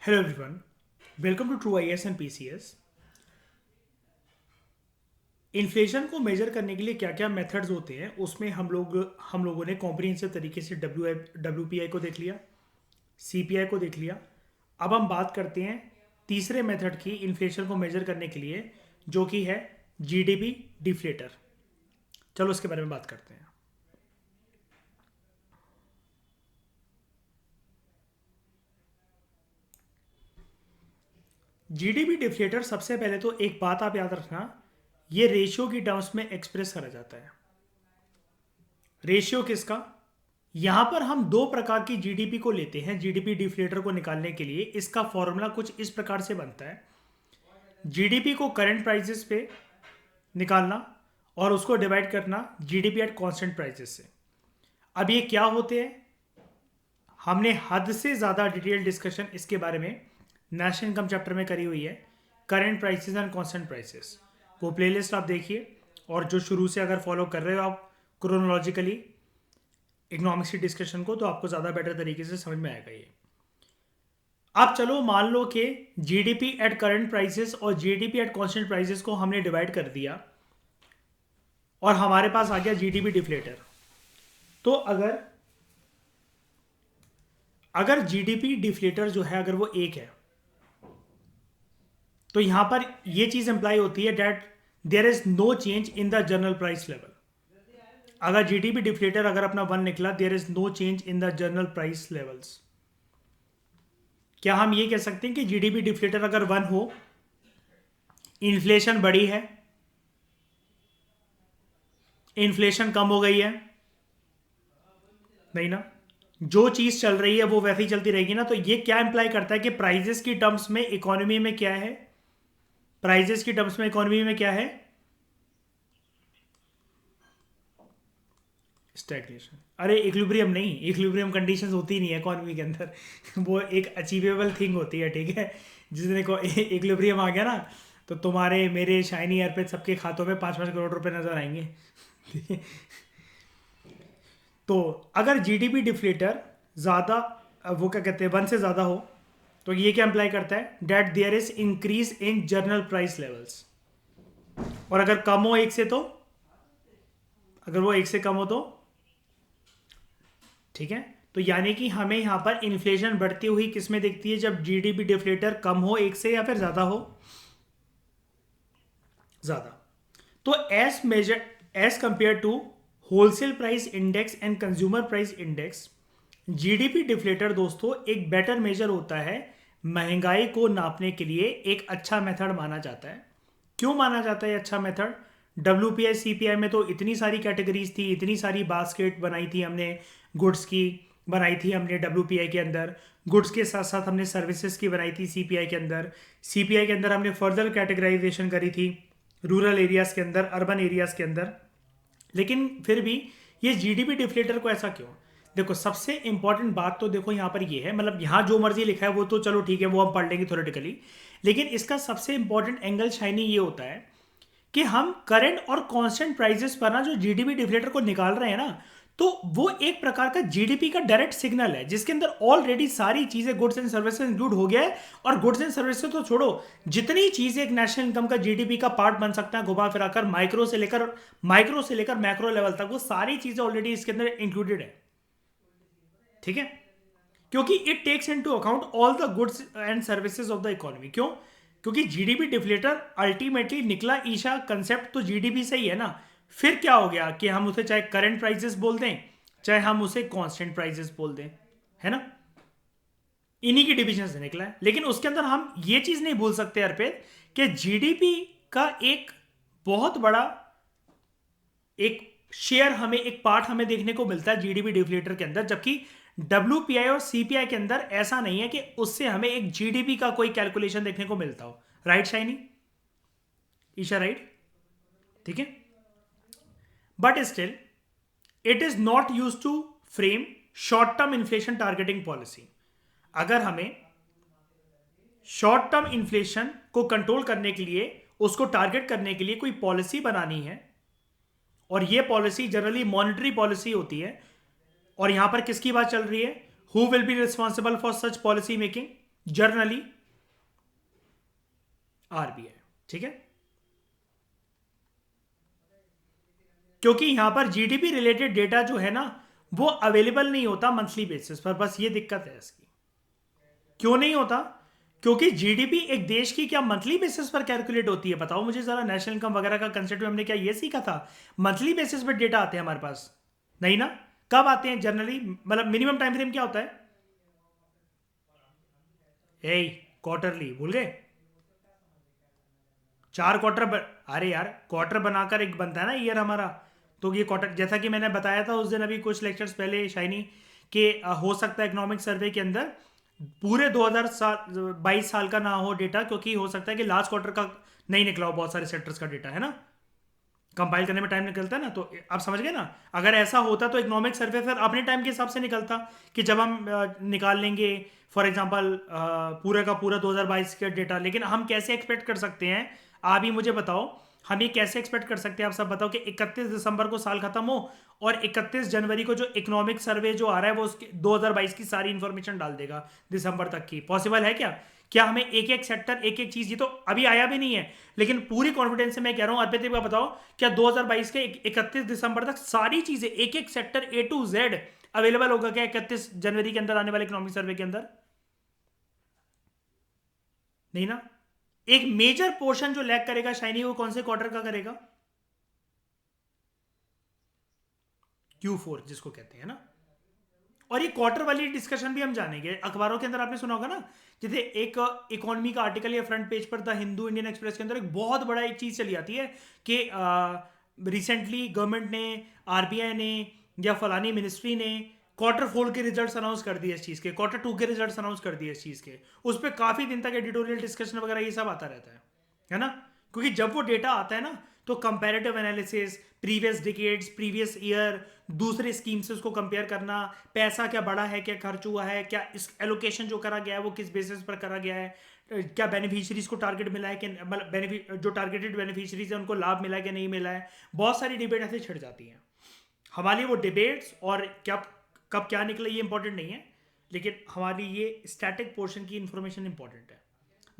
Hello everyone, welcome to true IAS and PCS. Inflation को measure करने के लिए क्या क्या मेथड्स होते हैं उसमें हम लोगों ने कॉम्प्रिहेंसिव तरीके से डब्ल्यूपीआई को देख लिया, सीपीआई को देख लिया। अब हम बात करते हैं तीसरे मेथड की इन्फ्लेशन को मेजर करने के लिए, जो कि है जीडीपी डिफ्लेटर। चलो उसके बारे में बात करते हैं। जीडीपी डिफ्लेटर, सबसे पहले तो एक बात आप याद रखना, ये रेशियो की टर्म्स में एक्सप्रेस करा जाता है। रेशियो किसका? यहां पर हम दो प्रकार की जीडीपी को लेते हैं। जीडीपी डिफ्लेटर को निकालने के लिए इसका फॉर्मूला कुछ इस प्रकार से बनता है। जीडीपी को करंट प्राइसेस पे निकालना और उसको डिवाइड करना जीडीपी एट कांस्टेंट प्राइसेस से। अब ये क्या होते हैं, हमने हद से ज़्यादा डिटेल डिस्कशन इसके बारे में नेशनल इनकम चैप्टर में करी हुई है, current prices and constant prices. वो प्लेलिस्ट आप देखिए, और जो शुरू से अगर फॉलो कर रहे हो आप क्रोनोलॉजिकली इकोनॉमिक्स की डिस्कशन को, तो आपको ज़्यादा बेटर तरीके से समझ में आएगा ये। अब चलो मान लो कि जीडीपी एट करंट प्राइसेस और जीडीपी एट कांस्टेंट प्राइसेस को हमने डिवाइड कर दिया और हमारे पास आ गया जीडीपी डिफ्लेटर। तो अगर जीडीपी डिफ्लेटर जो है अगर वो एक है, तो यहां पर ये चीज इंप्लाई होती है that there is no change in the general price level. अगर जीडीपी डिफ्लेटर अगर अपना 1 निकला, there is no change in the general price levels. क्या हम ये कह सकते हैं कि जीडीपी डिफ्लेटर अगर 1 हो, इन्फ्लेशन बढ़ी है, इन्फ्लेशन कम हो गई है? नहीं ना। जो चीज चल रही है वो वैसे ही चलती रहेगी ना। तो ये क्या इंप्लाई करता है कि प्राइजेस की टर्म्स में इकोनॉमी में क्या है? प्राइजेस की टर्म्स में इकोनॉमी में क्या है? स्टैग्नेशन। अरे इक्विलिब्रियम नहीं, इक्विलिब्रियम कंडीशंस होती ही नहीं है इकोनॉमी के अंदर। वो एक अचीवेबल थिंग होती है, ठीक है। जिस दिन को इक्विलिब्रियम आ गया ना, तो तुम्हारे मेरे शाइनी अर्पित सबके खातों में 5-5 करोड़ रुपए नजर आएंगे। ठीक है। तो अगर जीडीपी डिफ्लेटर ज्यादा, वो क्या कहते हैं, 1 से ज्यादा हो, तो ये क्या इंप्लाई करता है? That there is increase in general price levels. और अगर कम हो 1 से, तो अगर वो 1 से कम हो तो ठीक है। तो यानी कि हमें यहां पर इन्फ्लेशन बढ़ती हुई किस में दिखती है? जब जीडीपी डिफ्लेटर कम हो 1 से या फिर ज्यादा हो, ज्यादा। तो as compare to wholesale price index and consumer price index, GDP deflator दोस्तों एक बेटर मेजर होता है। महंगाई को नापने के लिए एक अच्छा मेथड माना जाता है। क्यों माना जाता है अच्छा मेथड? डब्ल्यूपीआई सीपीआई में तो इतनी सारी कैटेगरीज थी, इतनी सारी बास्केट बनाई थी हमने, गुड्स की बनाई थी हमने डब्ल्यूपीआई के अंदर, गुड्स के साथ साथ हमने सर्विसेज की बनाई थी सीपीआई के अंदर। सीपीआई के अंदर हमने फर्दर कैटेगराइजेशन करी थी रूरल एरियाज के अंदर, अर्बन एरियाज के अंदर। लेकिन फिर भी ये जीडीपी डिफ्लेटर को ऐसा क्यों? देखो, सबसे इंपॉर्टेंट बात तो देखो यहां पर ये है, मतलब यहां जो मर्जी लिखा है वो तो चलो ठीक है, वो हम पढ़ लेंगे थ्योरेटिकली। लेकिन इसका सबसे इंपॉर्टेंट एंगल शाइनी ये होता है कि हम करंट और कांस्टेंट प्राइसेस पर ना जो जीडीपी डिफ्लेटर को निकाल रहे हैं ना, तो वो एक प्रकार का जीडीपी का डायरेक्ट सिग्नल है, जिसके अंदर ऑलरेडी सारी चीजें गुड्स एंड सर्विसेज इंक्लूड हो गया है। और गुड्स एंड सर्विसेज तो छोड़ो, जितनी चीजें एक नेशनल इनकम का जीडीपी का पार्ट बन सकता है, घुमा फिराकर माइक्रो से लेकर मैक्रो लेवल तक, वो सारी चीजें ऑलरेडी इसके अंदर इंक्लूडेड है। ठीक है, क्योंकि it takes into account all the goods and services of the economy. क्यों? क्योंकि जीडीपी डिफ्लेटर अल्टीमेटली निकला ईशा कंसेप्ट तो जीडीपी से ही है ना। फिर क्या हो गया कि हम उसे चाहे करंट प्राइसेस बोल दें, चाहे हम उसे कांस्टेंट प्राइसेस बोल दें, है ना। इन्हीं की डिविजन से निकला है। लेकिन उसके अंदर हम ये चीज नहीं भूल सकते अर्पित कि जीडीपी का एक बहुत बड़ा एक शेयर हमें, एक पार्ट हमें देखने को मिलता है जीडीपी डिफ्लेटर के अंदर, जबकि डब्ल्यूपीआई और सीपीआई के अंदर ऐसा नहीं है कि उससे हमें एक जीडीपी का कोई कैलकुलेशन देखने को मिलता हो। Right Shiny? ईशा राइट? ठीक है। But still it is not use to frame short term inflation targeting policy. अगर हमें शॉर्ट टर्म इन्फ्लेशन को कंट्रोल करने के लिए, उसको टारगेट करने के लिए कोई पॉलिसी बनानी है, और यह पॉलिसी जनरली मॉनेटरी पॉलिसी होती है, और यहां पर किसकी बात चल रही है? Who will be responsible for such policy making? Generally RBI. ठीक है, क्योंकि यहां पर जीडीपी रिलेटेड डेटा जो है ना वो अवेलेबल नहीं होता मंथली बेसिस पर, बस ये दिक्कत है इसकी। क्यों नहीं होता? क्योंकि जीडीपी एक देश की क्या मंथली बेसिस पर कैलकुलेट होती है? बताओ मुझे जरा, नेशनल इनकम वगैरह का कंसेप्ट में हमने क्या ये सीखा था? मंथली बेसिस पर डेटा आते हैं हमारे पास? नहीं ना। कब आते हैं जनरली, मतलब मिनिमम टाइम फ्रेम क्या होता है? ए, क्वार्टरली भूल गए? 4 क्वार्टर अरे यार, क्वार्टर बनाकर एक बनता है ना ईयर हमारा। तो ये क्वार्टर, जैसा कि मैंने बताया था उस दिन अभी कुछ लेक्चर्स पहले शाइनी, कि हो सकता है इकोनॉमिक सर्वे के अंदर पूरे 2022 साल का ना हो डेटा, क्योंकि हो सकता है कि लास्ट क्वार्टर का नहीं निकला हो बहुत सारे सेक्टर्स का डेटा, है ना। कंपाइल करने में टाइम निकलता है ना, तो आप समझ गए ना। अगर ऐसा होता तो इकोनॉमिक सर्वे फिर अपने टाइम के हिसाब से निकलता, कि जब हम निकाल लेंगे फॉर एग्जांपल पूरा का पूरा 2022 का डेटा। लेकिन हम कैसे एक्सपेक्ट कर सकते हैं, आप ही मुझे बताओ, हम ये कैसे एक्सपेक्ट कर सकते हैं? आप सब बताओ कि 31 दिसंबर को साल खत्म हो और 31 जनवरी को जो इकोनॉमिक सर्वे जो आ रहा है वो उसके 2022 की सारी इंफॉर्मेशन डाल देगा दिसंबर तक की। पॉसिबल है क्या? क्या हमें एक एक सेक्टर एक एक चीज, ये तो अभी आया भी नहीं है, लेकिन पूरी कॉन्फिडेंस से मैं कह रहा हूं अर्पित, का बताओ, क्या 2022 के 31 दिसंबर तक सारी चीजें एक एक sector A to Z available होगा क्या 31 जनवरी के अंदर आने वाले इकोनॉमिक सर्वे के अंदर? नहीं ना। एक मेजर पोर्शन जो लैग करेगा शाइनी, वो कौन से क्वार्टर का करेगा? Q4 जिसको कहते हैं ना। और ये क्वार्टर वाली डिस्कशन भी हम जानेंगे। अखबारों के अंदर आपने सुना होगा ना, जैसे एक इकोनॉमी का आर्टिकल या फ्रंट पेज पर द हिंदू इंडियन एक्सप्रेस के अंदर एक बहुत बड़ा एक चीज चली आती है कि रिसेंटली गवर्नमेंट ने, आरबीआई ने या फलानी मिनिस्ट्री ने Q4 के रिजल्ट्स अनाउंस कर दिए इस चीज के, Q2 के रिजल्ट्स अनाउंस कर दिए इस चीज के। उस पर काफी दिन तक एडिटोरियल डिस्कशन वगैरह ये सब आता रहता है ना। क्योंकि जब वो डेटा आता है ना, तो comparative analysis, previous decades, previous year, दूसरे स्कीम से उसको कंपेयर करना, पैसा क्या बढ़ा है, क्या खर्च हुआ है, क्या इस एलोकेशन जो करा गया है वो किस बेसिस पर करा गया है, क्या बेनिफिशियरीज को टारगेट मिला है कि मतलब बेनिफिट जो टारगेटेड बेनिफिशियरीज है उनको लाभ मिला है कि नहीं मिला है। बहुत सारी डिबेट ऐसे छिड़ जाती हैं हमारी। वो डिबेट्स और क्या कब क्या निकला ये इंपॉर्टेंट नहीं है, लेकिन हमारी ये स्टैटिक पोर्शन की इंफॉर्मेशन इंपॉर्टेंट है।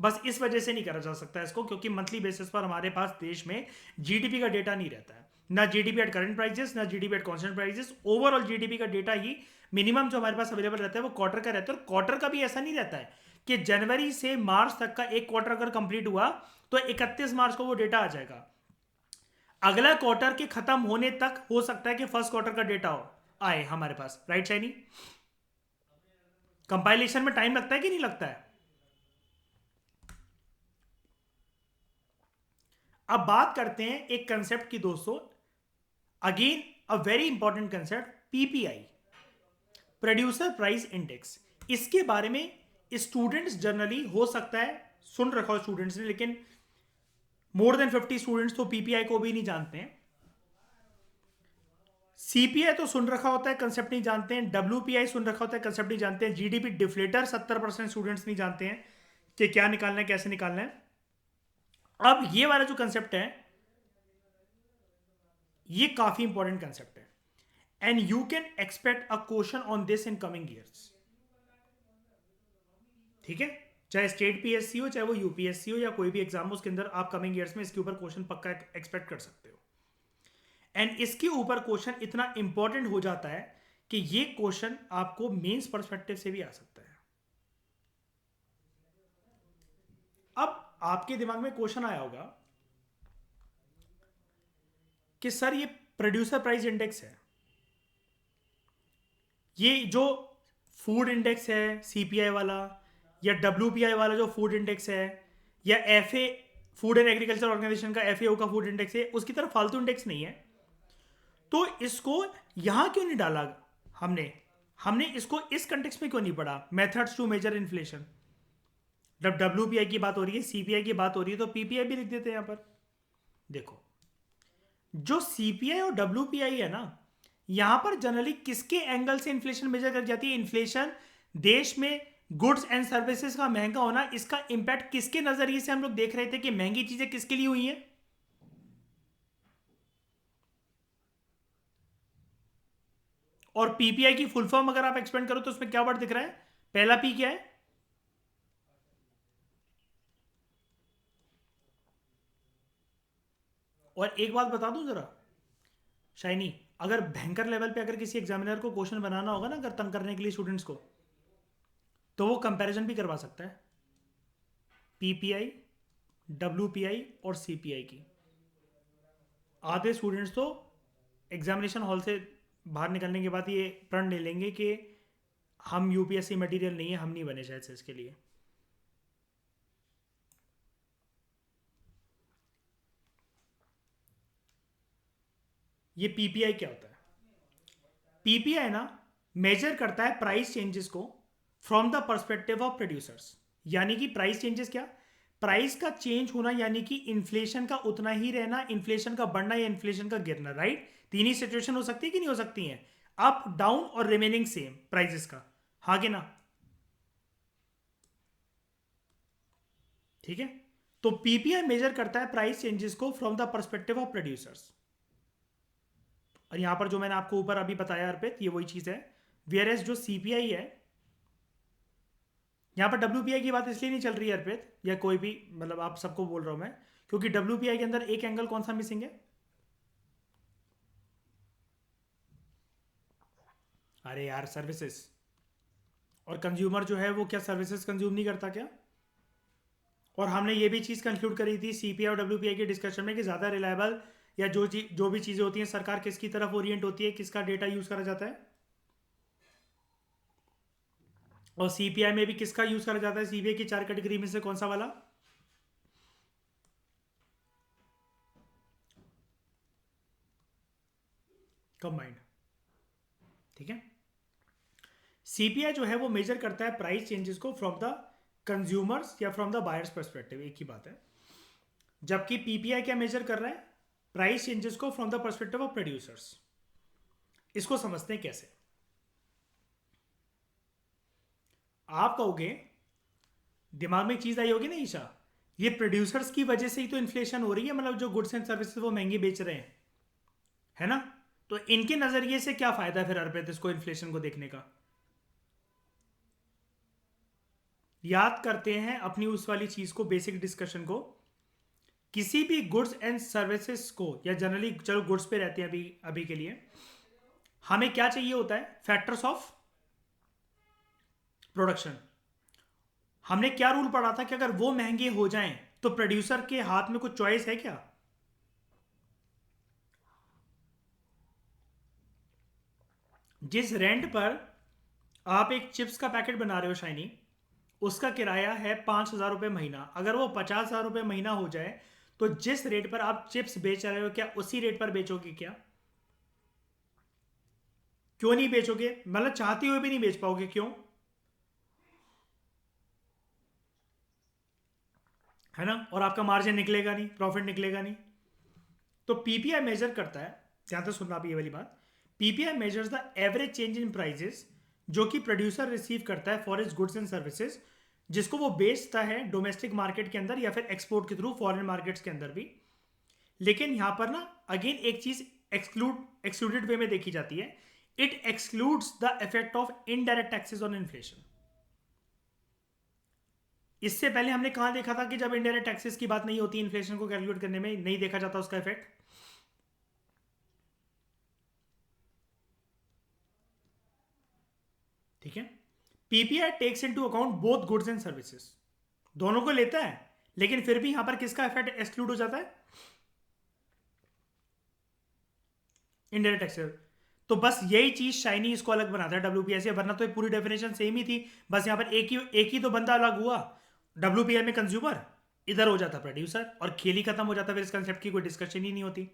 बस इस वजह से नहीं करा जा सकता इसको, क्योंकि मंथली बेसिस पर हमारे पास देश में जीडीपी का डेटा नहीं रहता है। ना जीडीपी एट करंट प्राइजेस, ना GDP at constant prices. Overall GDP का डेटा ही मिनिमम जो हमारे पास अवेलेबल रहता है वो क्वार्टर का रहता है। और क्वार्टर का भी ऐसा नहीं रहता है कि जनवरी से मार्च तक का एक क्वार्टर अगर कंप्लीट हुआ तो 31 मार्च को वो डेटा आ जाएगा। अगला क्वार्टर के खत्म होने तक हो सकता है कि फर्स्ट क्वार्टर का डेटा हो आए हमारे पास, राइट शाइनी? कंपाइलेशन में टाइम लगता है कि नहीं लगता है? अब बात करते हैं एक कंसेप्ट की दोस्तों, again a very important concept, PPI, producer price index. इसके बारे में स्टूडेंट्स जनरली हो सकता है सुन रखा हो स्टूडेंट्स ने, लेकिन मोर देन 50 स्टूडेंट्स तो पीपीआई को भी नहीं जानते हैं। सीपीआई तो सुन रखा होता है, कंसेप्ट नहीं जानते हैं। डब्ल्यूपीआई सुन रखा होता है, कंसेप्ट नहीं जानते हैं। जीडीपी डिफ्लेटर 70% स्टूडेंट्स नहीं जानते हैं कि क्या निकालना है, कैसे निकालना है। अब ये वाला जो कंसेप्ट है ये काफी इंपॉर्टेंट कंसेप्ट है, and you can expect a question on this in coming years. ठीक है, चाहे स्टेट पीएससी हो, चाहे वो यूपीएससी हो, या कोई भी एग्जाम हो, उसके अंदर आप कमिंग ईयर्स में इसके ऊपर क्वेश्चन पक्का एक्सपेक्ट कर सकते हो। एंड इसके ऊपर क्वेश्चन इतना इंपॉर्टेंट हो जाता है कि ये क्वेश्चन आपको मेंस पर्सपेक्टिव से भी आ सकता है। अब आपके दिमाग में क्वेश्चन आया होगा कि सर ये प्रोड्यूसर प्राइस इंडेक्स है, ये जो फूड इंडेक्स है सीपीआई वाला, या डब्ल्यूपीआई वाला जो फूड इंडेक्स है, या FA food and agriculture organization का एफएओ का फूड इंडेक्स है, उसकी तरफ फालतू इंडेक्स नहीं है। तो इसको यहां क्यों नहीं डाला हमने? हमने इसको इस कंटेक्स्ट में क्यों नहीं पढ़ा? Methods to measure inflation. जब डब्ल्यूपीआई की बात हो रही है, सीपीआई की बात हो रही है, तो पीपीआई भी लिख देते हैं यहां पर। देखो, जो सीपीआई और डब्ल्यूपीआई है ना, यहां पर जनरली किसके एंगल से इन्फ्लेशन मेजर कर जाती है? इन्फ्लेशन देश में गुड्स एंड सर्विसेज का महंगा होना, इसका इंपैक्ट किसके नजरिए से हम लोग देख रहे थे कि महंगी चीजें किसके लिए हुई हैं? और पीपीआई की फुल फॉर्म अगर आप एक्सपेंड करो तो उसमें क्या वर्ड दिख रहा है? पहला पी क्या है? और एक बात बता दूं जरा शाइनी, अगर भयंकर लेवल पे अगर किसी एग्जामिनर को क्वेश्चन बनाना होगा ना, अगर तंग करने के लिए स्टूडेंट्स को, तो वो कंपैरिजन भी करवा सकता है पीपीआई, डब्ल्यूपीआई और सीपीआई की। आधे स्टूडेंट्स तो एग्जामिनेशन हॉल से बाहर निकलने के बाद ये प्रण ले लेंगे कि हम यूपीएससी मटेरियल नहीं है, हम नहीं बने शायद से इसके लिए। ये पीपीआई क्या होता है? पीपीआई ना मेजर करता है प्राइस चेंजेस को from the perspective of producers. यानी कि प्राइस चेंजेस क्या? प्राइस का चेंज होना, यानी कि इन्फ्लेशन का उतना ही रहना, इन्फ्लेशन का बढ़ना या इन्फ्लेशन का गिरना, राइट? तीन ही सिचुएशन हो सकती है कि नहीं हो सकती हैं? अप डाउन और रिमेनिंग सेम प्राइसेस का, हाँ कि ना? ठीक है, तो पीपीआई मेजर करता है प्राइस चेंजेस को from the perspective of producers. और यहां पर जो मैंने आपको ऊपर अभी बताया अर्पित, ये वही चीज है। वेयरएस जो सीपीआई है, यहां पर डब्ल्यूपीआई की बात इसलिए नहीं चल रही है अर्पित, या कोई भी, मतलब आप सबको बोल रहा हूं मैं, क्योंकि डब्ल्यूपीआई के अंदर एक एंगल कौन सा मिसिंग है? अरे यार, सर्विसेज। और कंज्यूमर जो है वो क्या सर्विसेज कंज्यूम नहीं करता क्या? और हमने ये भी चीज़ कंक्लूड करी थी सीपीआई और डब्ल्यूपीआई के डिस्कशन में कि ज़्यादा रिलायबल या जो भी चीज़ें होती हैं सरकार किसकी तरफ ओरिएंट होती है, किसका डेटा यूज़ करा जाता है? और सीपीआई में भी किसका यूज़ करा जाता है? सीपीआई की चार कैटेगरी में से कौन सा वाला? कंबाइंड। ठीक है, सीपीआई जो है वो मेजर करता है प्राइस चेंजेस को फ्रॉम द कंज्यूमर्स या फ्रॉम द बायर्स पर्सपेक्टिव, एक ही बात है। जबकि पीपीआई क्या मेजर कर रहा है? प्राइस चेंजेस को from the perspective of producers. इसको समझते हैं कैसे। आप कहोगे, दिमाग में एक चीज आई होगी ना ईशा, ये प्रोड्यूसर्स की वजह से ही तो इन्फ्लेशन हो रही है, मतलब जो गुड्स एंड सर्विसेज वो महंगे बेच रहे हैं, है ना? तो इनके नजरिए से क्या फायदा है फिर अर्पित इसको इन्फ्लेशन को देखने का? याद करते हैं अपनी उस वाली चीज को, बेसिक डिस्कशन को। किसी भी गुड्स एंड सर्विसेज को, या जनरली चलो गुड्स पे रहते हैं अभी अभी के लिए, हमें क्या चाहिए होता है? Factors of production. हमने क्या रूल पढ़ा था कि अगर वो महंगे हो जाएं तो प्रोड्यूसर के हाथ में कुछ चॉइस है क्या? जिस रेंट पर आप एक चिप्स का पैकेट बना रहे हो शाइनी, उसका किराया है 5,000 रुपये महीना। अगर वो 50,000 रुपये महीना हो जाए, तो जिस रेट पर आप चिप्स बेच रहे हो, क्या उसी रेट पर बेचोगे क्या? क्यों नहीं बेचोगे? मतलब चाहते हुए भी नहीं बेच पाओगे, क्यों? है ना? और आपका मार्जिन निकलेगा नहीं, प्रॉफिट निकलेगा नहीं। तो पीपीआई मेजर करता है, ध्यान से सुनना आप ये वाली बात, PPI measures the average change in prices जो कि प्रोड्यूसर रिसीव करता है for is goods and services, जिसको वो बेचता है डोमेस्टिक मार्केट के अंदर या फिर एक्सपोर्ट के थ्रू फॉरेन मार्केट्स के अंदर भी। लेकिन यहां पर ना अगेन एक चीज एक्सक्लूडेड वे में देखी जाती है। It excludes the effect of indirect taxes on inflation. इससे पहले हमने कहा देखा था कि जब इनडायरेक्ट टैक्सेस की बात नहीं होती इन्फ्लेशन को कैलकुलेट करने में, नहीं देखा जाता उसका इफेक्ट। ठीक है, PPI takes into account both goods and services, दोनों को लेता है, लेकिन फिर भी यहां पर किसका इफेक्ट एक्सक्लूड हो जाता है? Indirect taxes. तो बस यही चीज शाइनी इसको अलग बनाता है डब्ल्यूपीआई से, वरना तो ये पूरी डेफिनेशन सेम ही थी। बस यहां पर एक ही तो बंदा अलग हुआ। डब्ल्यूपीआई में कंज्यूमर, इधर हो जाता प्रोड्यूसर, और खेल ही खत्म हो जाता, फिर इस कंसेप्ट की कोई डिस्कशन ही नहीं होती।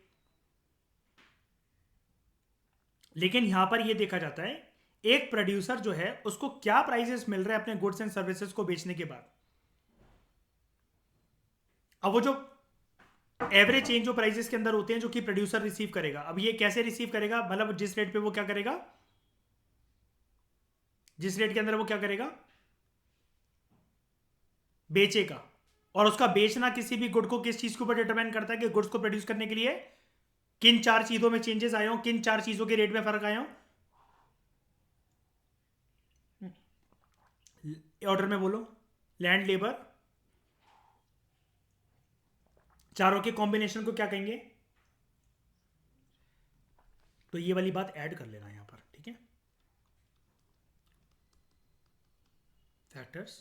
लेकिन यहां पर यह देखा जाता है एक प्रोड्यूसर जो है उसको क्या प्राइसेस मिल रहे हैं अपने गुड्स एंड सर्विसेज को बेचने के बाद। अब वो जो एवरेज चेंज जो प्राइसेस के अंदर होते हैं जो कि प्रोड्यूसर रिसीव करेगा, अब ये कैसे रिसीव करेगा? मतलब जिस रेट पे वो क्या करेगा, जिस रेट के अंदर वो क्या करेगा, बेचेगा। और उसका बेचना किसी भी गुड को किस चीज के ऊपर डिटरमाइन करता है कि गुड्स को प्रोड्यूस करने के लिए किन चार चीजों में चेंजेस आए हो, किन चार चीजों के रेट में फर्क आए हो। ऑर्डर में बोलो। लैंड, लेबर, चारों के कॉम्बिनेशन को क्या कहेंगे? तो ये वाली बात ऐड कर लेना यहां पर, ठीक है। Factors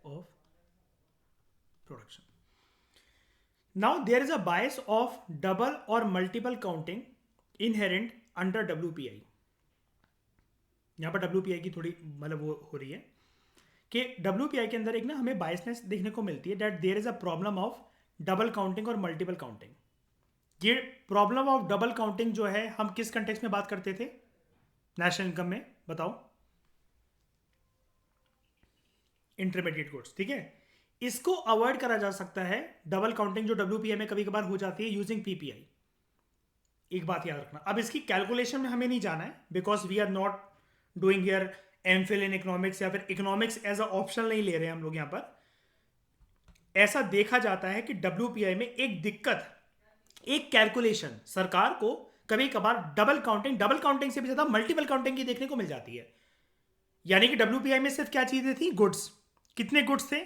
of production. Now there is a bias of double or multiple counting inherent under WPI. यहां पर डब्ल्यूपीआई की थोड़ी मतलब वो हो रही है कि डब्ल्यूपीआई के अंदर एक ना हमें बायसनेस देखने को मिलती है, that there is a problem of double counting और मल्टीपल काउंटिंग। ये प्रॉब्लम ऑफ डबल काउंटिंग जो है हम किस कंटेक्स्ट में बात करते थे नेशनल इनकम में, बताओ? इंटरमीडिएट गुड्स, ठीक है। इसको अवॉइड करा जा सकता है डबल काउंटिंग जो डब्ल्यूपीआई में कभी कभार हो जाती है यूजिंग पीपीआई। एक बात याद रखना, अब इसकी कैलकुलेशन में हमें नहीं जाना है because we are not doing here MPhil in economics या फिर इकोनॉमिक्स एज अ ऑप्शनल नहीं ले रहे हैं हम लोग यहां पर। ऐसा देखा जाता है कि डब्ल्यूपीआई में एक दिक्कत, एक कैलकुलेशन सरकार को कभी कभार डबल काउंटिंग से भी ज्यादा मल्टीपल काउंटिंग की देखने को मिल जाती है। यानी कि डब्ल्यूपीआई में सिर्फ क्या चीजें थी? गुड्स। कितने गुड्स थे?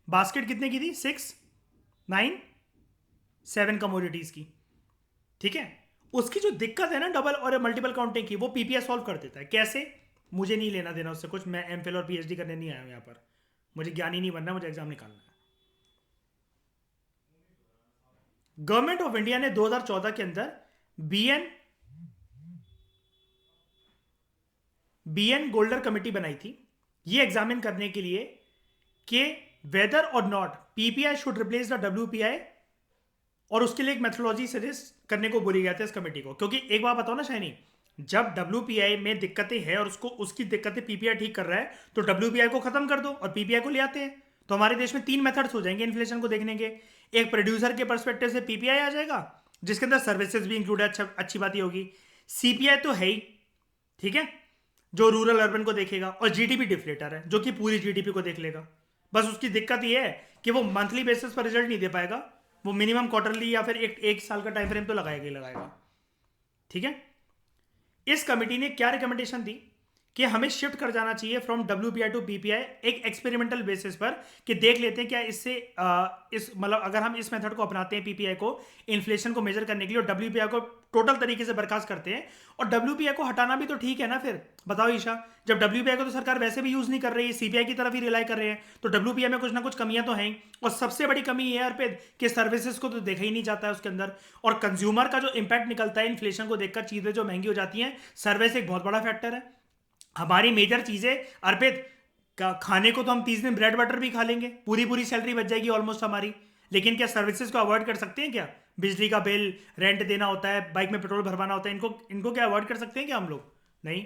बास्केट कितने की थी? 6, 9, 7 कमोडिटीज की, ठीक है। उसकी जो दिक्कत है ना डबल और मल्टीपल काउंटिंग की, वो पीपीआई सॉल्व कर देता है। कैसे? मुझे नहीं लेना देना उससे कुछ, मैं एमफिल और पीएचडी करने नहीं आया हूं यहां पर, मुझे ज्ञानी नहीं बनना, मुझे एग्जाम निकालना है। गवर्नमेंट ऑफ इंडिया ने 2014 के अंदर बीएन गोल्डर कमेटी बनाई थी ये एग्जामिन करने के लिए कि वेदर और not PPI should replace the WPI, और उसके लिए एक मेथोडोलॉजी सजेस्ट करने को बोली गया था इस कमेटी को। क्योंकि एक बात बताओ ना शाइनी, जब डब्ल्यूपीआई में दिक्कतें हैं और उसकी दिक्कतें पीपीआई ठीक कर रहा है, तो डब्ल्यूपीआई को खत्म कर दो और पीपीआई को ले आते हैं, तो हमारे देश में 3 मेथड्स हो जाएंगे इन्फ्लेशन को देखने के। एक प्रोड्यूसर के परस्पेक्टिव से पीपीआई आ जाएगा जिसके अंदर सर्विसेज भी इंक्लूड है, अच्छी बात ही होगी। सीपीआई तो है ही, ठीक है, जो रूरल अर्बन को देखेगा, और जीडीपी डिफ्लेटर है जो कि पूरी जीडीपी को देख लेगा। बस उसकी दिक्कत ये है कि वो मंथली बेसिस पर रिजल्ट नहीं दे पाएगा, वो मिनिमम क्वार्टरली या फिर एक साल का टाइम फ्रेम तो लगाएगा ही लगाएगा, ठीक है। इस कमेटी ने क्या रिकमेंडेशन दी कि हमें शिफ्ट कर जाना चाहिए फ्रॉम डब्ल्यूपीआई टू पीपीआई एक एक्सपेरिमेंटल बेसिस पर, कि देख लेते हैं क्या इससे इस मतलब अगर हम इस मेथड को अपनाते हैं पीपीआई को इन्फ्लेशन को मेजर करने के लिए और डब्ल्यूपीआई को टोटल तरीके से बर्खास्त करते हैं, और डब्ल्यूपीआई को हटाना भी तो ठीक है ना फिर, बताओ ईशा। जब डब्ल्यूपीआई को तो सरकार वैसे भी यूज नहीं कर रही है, सीपीआई की तरफ ही रिलाई कर रहे हैं, तो डब्ल्यूपीआई में कुछ ना कुछ कमियां तो हैं। और सबसे बड़ी कमी ये है अर्पित कि सर्विसेज को तो देखा ही नहीं जाता है उसके अंदर, और कंज्यूमर का जो इंपैक्ट निकलता है इन्फ्लेशन को देखकर, चीजें जो महंगी हो जाती हैं, सर्विस एक बहुत बड़ा फैक्टर है। हमारी मेजर चीजें अर्पित, खाने को तो हम 30 दिन ब्रेड बटर भी खा लेंगे, पूरी पूरी सैलरी बच जाएगी ऑलमोस्ट हमारी, लेकिन क्या सर्विसेज को अवॉइड कर सकते हैं क्या? बिजली का बिल, रेंट देना होता है, बाइक में पेट्रोल भरवाना होता है, इनको क्या अवॉइड कर सकते हैं क्या हम लोग? नहीं,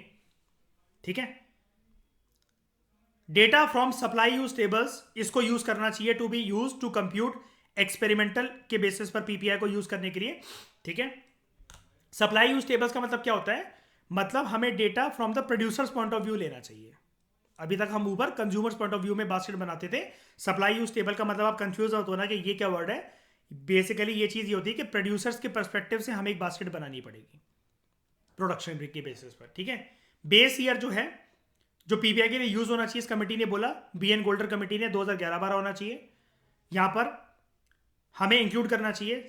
ठीक है। Data from supply use tables, इसको यूज करना चाहिए to be use to compute experimental के बेसिस पर पीपीआई को यूज करने के लिए, ठीक है। सप्लाई यूज टेबल्स का मतलब क्या होता है? मतलब हमें data from the producers point of view लेना चाहिए। अभी तक हम ऊपर कंज्यूमर्स पॉइंट ऑफ व्यू में बास्केट बनाते थे। सप्लाई यूज टेबल का मतलब आप कंफ्यूज होते हो ना कि ये क्या वर्ड है। बेसिकली ये चीज ये होती है कि प्रोड्यूसर्स के पर्सपेक्टिव से हमें एक बास्केट बनानी पड़ेगी प्रोडक्शन के बेसिस पर, ठीक है। बेस ईयर जो है, जो पीपीआई के लिए यूज होना चाहिए, इस कमेटी ने बोला, बीएन गोल्डर कमेटी ने 2011-12 होना चाहिए। यहां पर हमें इंक्लूड करना चाहिए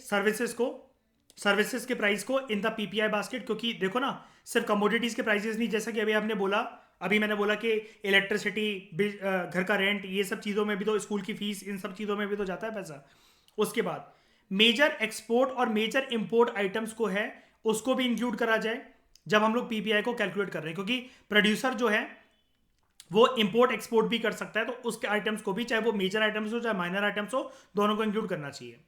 सर्विसेज के प्राइस को इन द पीपीआई बास्केट, क्योंकि देखो ना, सिर्फ कमोडिटीज के प्राइसेस नहीं, जैसा कि अभी मैंने बोला कि इलेक्ट्रिसिटी, घर का रेंट, ये सब चीज़ों में भी तो, स्कूल की फीस, इन सब चीज़ों में भी तो जाता है पैसा। उसके बाद मेजर एक्सपोर्ट और मेजर इंपोर्ट आइटम्स को है, उसको भी इंक्लूड करा जाए जब हम लोग पीपीआई को कैलकुलेट कर रहे हैं, क्योंकि प्रोड्यूसर जो है वो इंपोर्ट एक्सपोर्ट भी कर सकता है, तो उसके आइटम्स को भी, चाहे वो मेजर आइटम्स हो चाहे माइनर आइटम्स हो, दोनों को इंक्लूड करना चाहिए।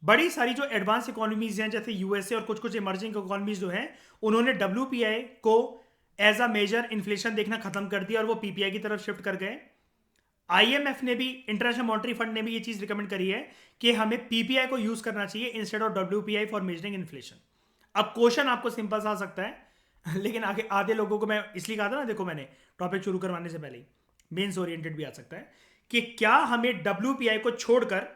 बड़ी सारी जो एडवांस इकोनॉमीज हैं जैसे यूएसए और कुछ कुछ इमर्जिंग इकोनॉमीज जो हैं, उन्होंने डब्ल्यूपीआई को एज अ मेजर इन्फ्लेशन देखना खत्म कर दिया और वो पीपीआई की तरफ शिफ्ट कर गए। आईएमएफ ने भी, इंटरनेशनल मॉनेटरी फंड ने भी ये चीज रिकमेंड करी है कि हमें पीपीआई को यूज करना चाहिए instead of WPI for measuring inflation. अब क्वेश्चन आपको सिंपल सा आ सकता है लेकिन आगे आधे लोगों को मैं इसलिए कहा था ना, देखो मैंने टॉपिक शुरू करवाने से पहले मेंस ओरिएंटेड भी आ सकता है कि क्या हमें डब्ल्यूपीआई को छोड़कर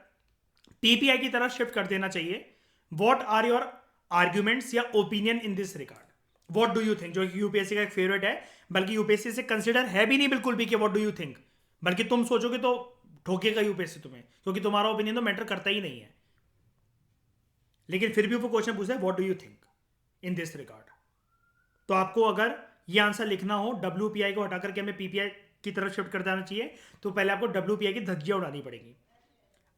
पीपीआई की तरफ शिफ्ट कर देना चाहिए। व्हाट आर योर आर्ग्यूमेंट्स या opinion in this regard? What do you think, जो यूपीएससी का एक फेवरेट है, बल्कि यूपीएससी से कंसिडर है भी नहीं बिल्कुल भी कि व्हाट डू यू थिंक, बल्कि तुम सोचोगे तो ठोकेगा यूपीएससी तुम्हें, क्योंकि तुम्हारा ओपिनियन तो मैटर करता ही नहीं है। लेकिन फिर भी वो क्वेश्चन पूछा है what do you think in this regard. तो आपको अगर ये आंसर लिखना हो WPI को हटा करके हमें PPI की तरफ शिफ्ट कर देना चाहिए, तो पहले आपको WPI की धज्जियां उड़ानी पड़ेगी।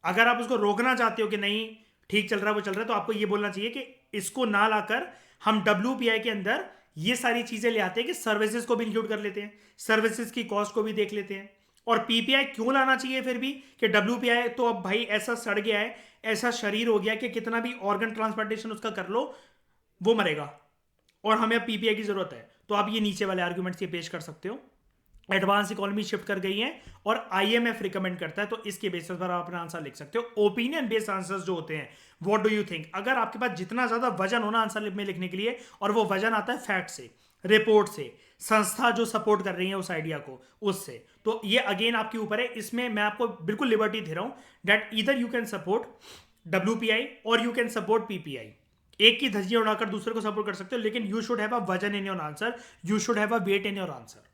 अगर आप उसको रोकना चाहते हो कि नहीं ठीक चल रहा है वो चल रहा है, तो आपको ये बोलना चाहिए कि इसको ना लाकर हम WPI के अंदर ये सारी चीजें ले आते हैं कि सर्विसेज को भी इंक्लूड कर लेते हैं, सर्विसेज की कॉस्ट को भी देख लेते हैं। और PPI क्यों लाना चाहिए फिर भी कि WPI तो अब भाई ऐसा सड़ गया है, ऐसा शरीर हो गया कि कितना भी ऑर्गन ट्रांसप्लांटेशन उसका कर लो वो मरेगा, और हमें अब PPI की जरूरत है। तो आप ये नीचे वाले आर्ग्यूमेंट्स ये पेश कर सकते हो। एडवांस इकोनॉमी शिफ्ट कर गई है और IMF रिकमेंड करता है, तो इसके बेसिस पर आप अपना आंसर लिख सकते हो। ओपिनियन बेस्ड आंसर्स जो होते हैं, व्हाट डू यू थिंक, अगर आपके पास जितना ज्यादा वजन होना आंसर में लिखने के लिए, और वो वजन आता है फैक्ट से, रिपोर्ट से, संस्था जो सपोर्ट कर रही है उस आइडिया को उससे, तो ये अगेन आपके ऊपर है। इसमें मैं आपको बिल्कुल लिबर्टी दे रहा हूं that either you can support WPI और यू कैन सपोर्ट PPI। एक की धज्जियां उड़ाकर दूसरे को सपोर्ट कर सकते हो, लेकिन यू शुड हैव अ वजन in your answer, you should have a weight in your answer.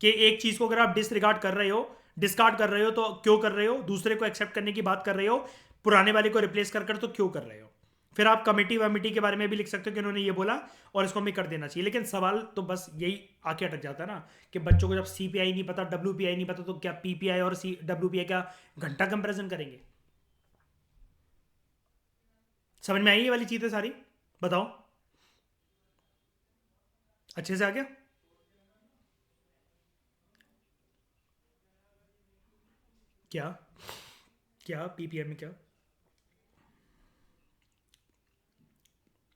कि एक चीज को अगर आप डिसरिगार्ड कर रहे हो, डिस्कार्ड कर रहे हो, तो क्यों कर रहे हो, दूसरे को एक्सेप्ट करने की बात कर रहे हो, पुराने वाले को रिप्लेस कर तो क्यों कर रहे हो। फिर आप कमिटी वमिटी के बारे में भी लिख सकते हो कि उन्होंने ये बोला और इसको हमें कर देना चाहिए। लेकिन सवाल तो बस यही आके अटक जाता है ना कि बच्चों को जब CPI नहीं पता, WPI नहीं पता, तो क्या PPI और WPI का घंटा कंपेरिजन करेंगे। समझ में आई ये वाली चीजें सारी, बताओ अच्छे से आ गया। क्या क्या PPI में क्या।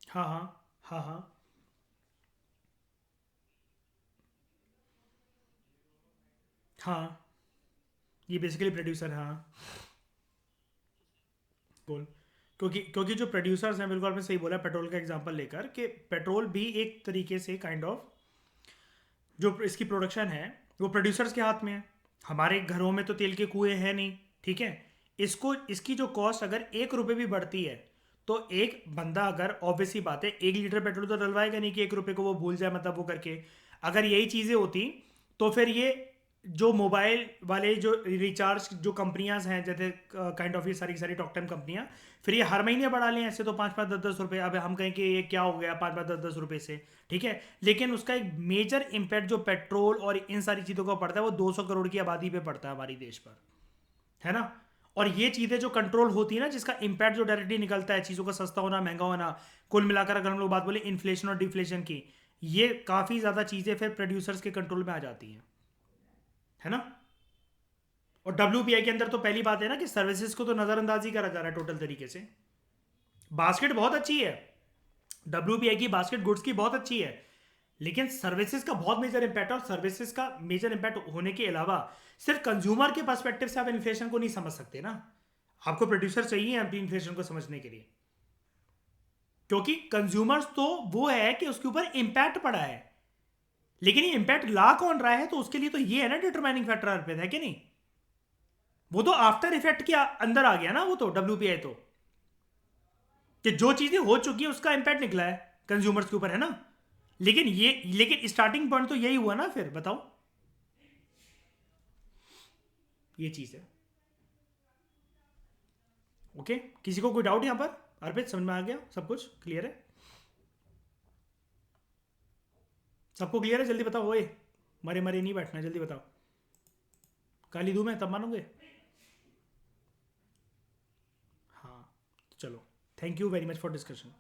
हाँ हाँ हाँ हाँ हाँ, ये बेसिकली प्रोड्यूसर, हाँ बोल। क्योंकि क्योंकि जो प्रोड्यूसर्स हैं, बिल्कुल आपने सही बोला पेट्रोल का एग्जांपल लेकर, कि पेट्रोल भी एक तरीके से काइंड ऑफ जो इसकी प्रोडक्शन है वो प्रोड्यूसर्स के हाथ में है। हमारे घरों में तो तेल के कुएं हैं नहीं, ठीक है। इसको इसकी जो कॉस्ट अगर 1 रुपये भी बढ़ती है, तो एक बंदा अगर ऑब्वियसली बात है 1 लीटर पेट्रोल तो डलवाएगा नहीं कि 1 रुपये को वो भूल जाए, मतलब वो करके। अगर यही चीज़ें होती तो फिर ये जो मोबाइल वाले जो रिचार्ज जो कंपनियां हैं, जैसे काइंड ऑफ ये सारी की सारी टॉक टाइम कंपनियां, फिर ये हर महीने बढ़ा लें ऐसे, तो 5-5 10-10 रुपये। अब हम कहें कि ये क्या हो गया 5-5 10-10 रुपये से, ठीक है। लेकिन उसका एक मेजर इम्पैक्ट जो पेट्रोल और इन सारी चीज़ों का पड़ता है वो 200 करोड़ की आबादी पे पड़ता है हमारी देश पर, है ना। और ये चीज़ें जो कंट्रोल होती है ना, जिसका इम्पैक्ट जो डायरेक्टली निकलता है, चीज़ों का सस्ता होना महंगा होना, कुल मिलाकर अगर हम लोग बात बोले इन्फ्लेशन और डिफ्लेशन की, ये काफ़ी ज़्यादा चीज़ें फिर प्रोड्यूसर्स के कंट्रोल में आ जाती हैं, है ना। और WPI के अंदर तो पहली बात है ना कि सर्विसेज को तो नज़रअंदाज ही करा जा रहा है टोटल तरीके से। बास्केट बहुत अच्छी है, WPI की बास्केट गुड्स की बहुत अच्छी है, लेकिन सर्विसेज का बहुत मेजर इंपैक्ट है। और सर्विसेज का मेजर इंपैक्ट होने के अलावा सिर्फ कंज्यूमर के पर्सपेक्टिव से आप इन्फ्लेशन को नहीं समझ सकते ना, आपको प्रोड्यूसर चाहिए अपनी इन्फ्लेशन को समझने के लिए। क्योंकि कंज्यूमर्स तो वो है कि उसके ऊपर इंपैक्ट पड़ा है, लेकिन ये इंपैक्ट ला कौन रहा है, तो उसके लिए तो ये है ना डिटरमाइनिंग फैक्टर अर्पित, है कि नहीं। वो तो आफ्टर इफेक्ट के अंदर आ गया ना, वो तो WPI तो, कि जो चीजें हो चुकी है उसका इंपैक्ट निकला है कंज्यूमर्स के ऊपर, है ना। लेकिन स्टार्टिंग पॉइंट तो यही हुआ ना, फिर बताओ। ये चीज है। ओके, किसी को कोई डाउट यहां पर, अर्पित समझ में आ गया, सब कुछ क्लियर है, सबको क्लियर है, जल्दी बताओ। ओए मरे मरे नहीं बैठना, जल्दी बताओ, काली धूम है तब मानोगे। हाँ, चलो, thank you very much for discussion.